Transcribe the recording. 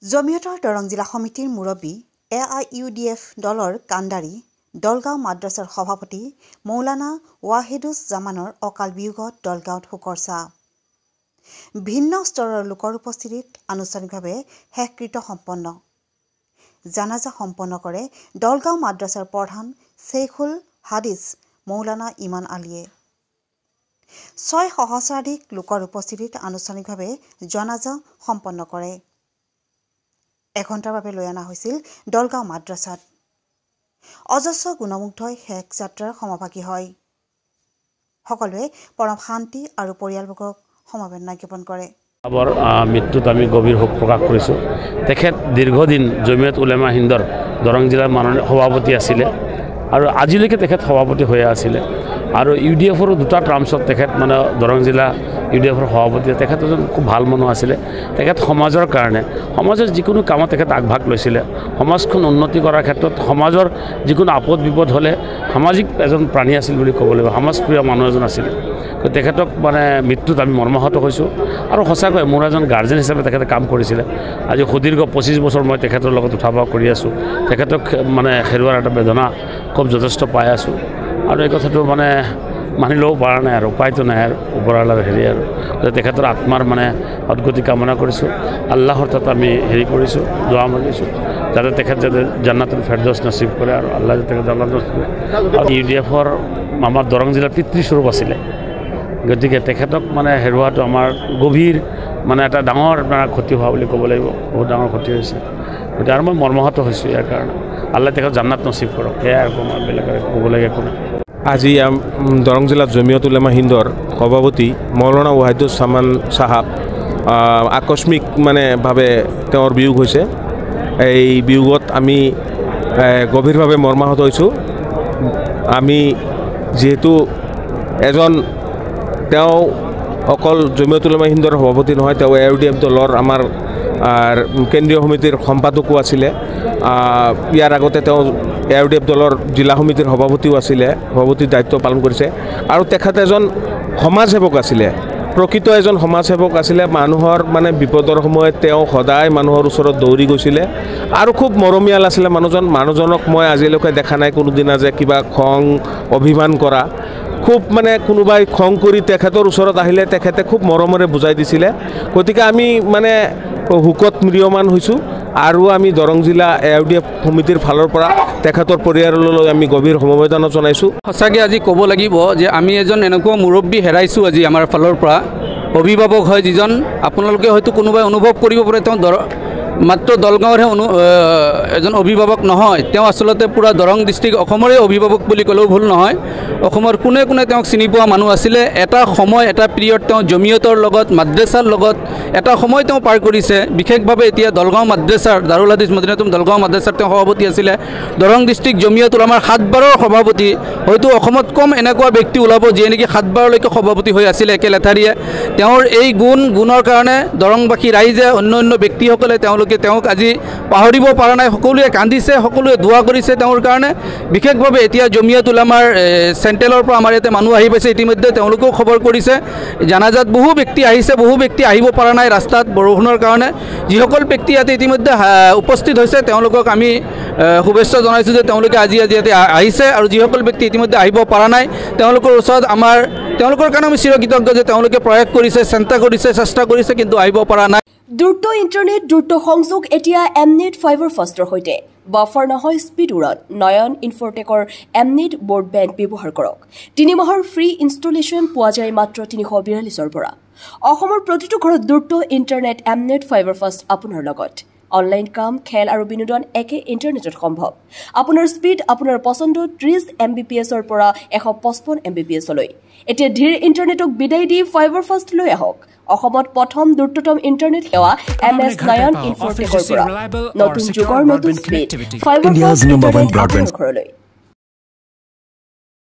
জমিয়তৰ দৰং জিলা সমিতিৰ মুৰব্বী AIUDF দলৰ কাণ্ডাৰী দলগাঁও মাদ্ৰাছাৰ সভাপতি মৌলানা ৱাহিদুজ্জামানৰ অকাল বিয়োগত দলগাঁৱত শোকৰ ছাঁ। ভিন্ন স্তৰৰ লোকৰ উপস্থিতিত আনুষ্ঠানিকভাৱে শেষকৃত্য সম্পন্ন। জানাজা সম্পন্ন কৰে দলগাঁও মাদ্ৰাছাৰ প্ৰধান শ্বেইখুল হাদিছ মৌলানা ইমান আলীয়ে। 6 সহস্ৰাধিক লোকৰ উপস্থিতিত আনুষ্ঠানিকভাৱে জানাজা সম্পন্ন কৰে। এঘণ্টাৰ বাবে লৈ অনা হৈছিল দলগাঁও মাদ্ৰাছাত। অজস্ৰ গুণমুগ্ধই শেষ যাত্ৰাৰ সমভাগী হয়। সকলোৱে পৰম শান্তি আৰু পৰিয়ালবৰ্গক সমবেদনা জ্ঞাপন কৰে। মৃত্যুত আমি গভীৰ শোক প্ৰকাশ কৰিছোঁ। তেখেত দীৰ্ঘদিন জমিয়ত উলেমা হিন্দৰ দৰং জিলাৰ মাননীয় সভাপতি আছিলে আৰু আজিলৈকে তেখেত সভাপতি হৈ আছিলে আৰু UDFৰ দুটা টাৰ্মছত তেখেত মানে দৰং জিলা UDFৰ সভাপতি। তেখেত এজন খুব ভাল মানুহ আছিলে। তেখেত সমাজৰ কাৰণে সমাজৰ যিকোনো কামত তেখেত আগভাগ লৈছিলে। সমাজখন উন্নতি কৰাৰ ক্ষেত্ৰত সমাজৰ যিকোনো আপদ বিপদ হ'লে সামাজিক এজন প্ৰাণী আছিল বুলি ক'ব লাগিব। সমাজপ্ৰিয় মানুহ এজন আছিলে। তেখেতক মানে মৃত্যুত আমি মৰ্মাহত হৈছোঁ আৰু সঁচাকৈ মোৰ এজন গাৰ্জেন হিচাপে তেখেতে কাম কৰিছিলে। আজি সুদীৰ্ঘ 25 বছৰ মই তেখেতৰ লগত উঠা বহা কৰি আছোঁ। তেখেতক মানে হেৰুৱাৰ এটা বেদনা খুব যথেষ্ট পাই আছোঁ আৰু এই কথাটো মানে মানি ল'ব পৰা নাই আৰু উপায়টো নাই আৰু ওপৰৱালাৰ হেৰি আৰু তেখেতৰ আত্মাৰ মানে সদগতি কামনা কৰিছোঁ। আল্লাহৰ তাত আমি হেৰি কৰিছোঁ, দোৱা মাগিছোঁ যাতে তেখেত যাতে জান্নাতুল ফেৰদৌছ নচিব কৰে আৰু আল্লাহ যাতে তেখেত জান্নাত নচিব কৰে। আৰু UDFৰ আমাৰ দৰং জিলাৰ পিতৃস্বৰূপ আছিলে। গতিকে তেখেতক মানে হেৰুৱাটো আমাৰ গভীৰ মানে এটা ডাঙৰ ক্ষতি হোৱা বুলি ক'ব লাগিব। বহুত ডাঙৰ ক্ষতি হৈছে। গতিকে আৰু মই মৰ্মাহত হৈছোঁ ইয়াৰ কাৰণে। আল্লাহ তেখেত জান্নাত নচিব কৰক। সেয়াই আৰু কোনো বেলেগ ক'বলগীয়া একো নাই। আজি দৰং জিলাত জমিয়ত উলেমা হিন্দৰ সভাপতি মৌলানা ৱাহিদুজ্জামান চাহাব আকস্মিক ভাৱে তেওঁৰ বিয়োগ হৈছে। এই বিয়োগত আমি গভীৰভাৱে মৰ্মাহত হৈছোঁ। আমি যিহেতু তেওঁ অকল জমিয়ত উলেমা হিন্দৰ সভাপতি নহয়, তেওঁ AIUDF দলৰ আমাৰ কেন্দ্ৰীয় সমিতিৰ সম্পাদকো আছিলে। ইয়াৰ আগতে তেওঁ AIUDF দলৰ জিলা সমিতিৰ সভাপতিও আছিলে, সভাপতিৰ দায়িত্ব পালন কৰিছে আৰু তেখেত এজন সমাজসেৱক আছিলে। প্ৰকৃত এজন সমাজসেৱক আছিলে। মানুহৰ বিপদৰ সময়ত তেওঁ সদায় মানুহৰ ওচৰত দৌৰি গৈছিলে আৰু খুব মৰমীয়াল আছিলে মানুহজনক মই আজিলৈকে দেখা নাই কোনোদিনা যে কিবা খং অভিমান কৰা। খুব কোনোবাই খং কৰি তেখেতৰ ওচৰত আহিলে তেখেতে খুব মৰমেৰে বুজাই দিছিলে। গতিকে আমি শোকত ম্ৰিয়মান হৈছোঁ আৰু আমি দৰং জিলা AIUDF সমিতিৰ ফালৰ পৰা তেখেতৰ পৰিয়াললৈ আমি গভীৰ সমবেদনা জনাইছোঁ। সঁচাকৈ আজি ক'ব লাগিব যে আমি এজন এনেকুৱা মুৰব্বী হেৰাইছোঁ আজি আমাৰ ফালৰ পৰা। অভিভাৱক হয় যিজন, আপোনালোকে হয়তো কোনোবাই অনুভৱ কৰিব পাৰে তেওঁ মাত্ৰ দলগাঁৱৰহে এজন অভিভাৱক নহয়, তেওঁ আচলতে পূৰা দৰং ডিষ্ট্ৰিক্ট অসমৰে অভিভাৱক বুলি ক'লেও ভুল নহয়। অসমৰ কোনে কোনে তেওঁক চিনি পোৱা মানুহ আছিলে। এটা সময় এটা পিৰিয়ড তেওঁ জমিয়তৰ লগত মাদ্ৰাছাৰ লগত এটা সময় তেওঁ পাৰ কৰিছে। বিশেষভাৱে এতিয়া দলগাঁও মাদ্ৰাছাৰ দাৰুল হাদিছ মদিনাতুল দলগাঁও মাদ্ৰাছাৰ তেওঁ সভাপতি আছিলে। দৰং ডিষ্ট্ৰিক্ট জমিয়ত উলামাৰ 7 বাৰৰ সভাপতি। হয়তো অসমত কম এনেকুৱা ব্যক্তি ওলাব যিয়ে নেকি 7 বাৰলৈকে সভাপতি হৈ আছিলে একে লেঠাৰিয়ে। তেওঁৰ এই গুণৰ কাৰণে দৰংবাসী ৰাইজে অন্য ব্যক্তিসকলে তেওঁক আজি পাহৰিব পৰা নাই। সকলোৱে কান্দিছে, সকলোৱে দোৱা কৰিছে তেওঁৰ কাৰণে। বিশেষভাৱে এতিয়া জমিয়ত উলামাৰ চেণ্ট্ৰেলৰ পৰা আমাৰ ইয়াতে মানুহ আহি পাইছে। ইতিমধ্যে তেওঁলোকেও খবৰ কৰিছে। জানাজাত বহু ব্যক্তি আহিছে, বহু ব্যক্তি আহিব পৰা নাই ৰাস্তাত বৰষুণৰ কাৰণে। যিসকল ব্যক্তি ইয়াতে ইতিমধ্যে উপস্থিত হৈছে তেওঁলোকক আমি শুভেচ্ছা জনাইছোঁ যে তেওঁলোকে আজি ইয়াতে আহিছে আৰু যিসকল ব্যক্তি ইতিমধ্যে আহিব পৰা নাই তেওঁলোকৰ ওচৰত তেওঁলোকৰ কাৰণে আমি চিৰকৃতজ্ঞ যে তেওঁলোকে প্ৰয়াস কৰিছে, চেষ্টা কৰিছে কিন্তু আহিব পৰা নাই। দ্ৰুত ইণ্টাৰনেট, দ্ৰুত সংযোগ এতিয়া এমনেট ফাইবাৰ ফাষ্টৰ সৈতে। বাফাৰ নহয়, স্পীড উৰত। নয়ন ইনফৰটেকৰ এমনেট ব্ৰডবেণ্ড ব্যৱহাৰ কৰক। 3 মাহৰ ফ্ৰী ইনষ্টলেশ্যন পোৱা যায় মাত্ৰ 342ৰ পৰা। অসমৰ প্ৰতিটো ঘৰত দ্ৰুত ইণ্টাৰনেট এমনেট ফাইবাৰ ফাষ্ট আপোনাৰ লগত। অনলাইন কাম, খেল আৰু বিনোদন একে ইণ্টাৰনেটত সম্ভৱ। আপোনাৰ স্পীড আপোনাৰ পচন্দ 30 Mbps-ৰ পৰা 155 Mbps-লৈ। এতিয়া ধীৰ ইণ্টাৰনেটক বিদায় দি ফাইবাৰ ফাষ্ট লৈ আহক। অসমত প্ৰথম দ্ৰুততম ইণ্টাৰনেট সেৱা MS নয়ন ইনফৰটেকৰ পৰা। নতুন যুগৰ নতুন স্পীড ফাইবাৰ ফাষ্ট ঘৰলৈ।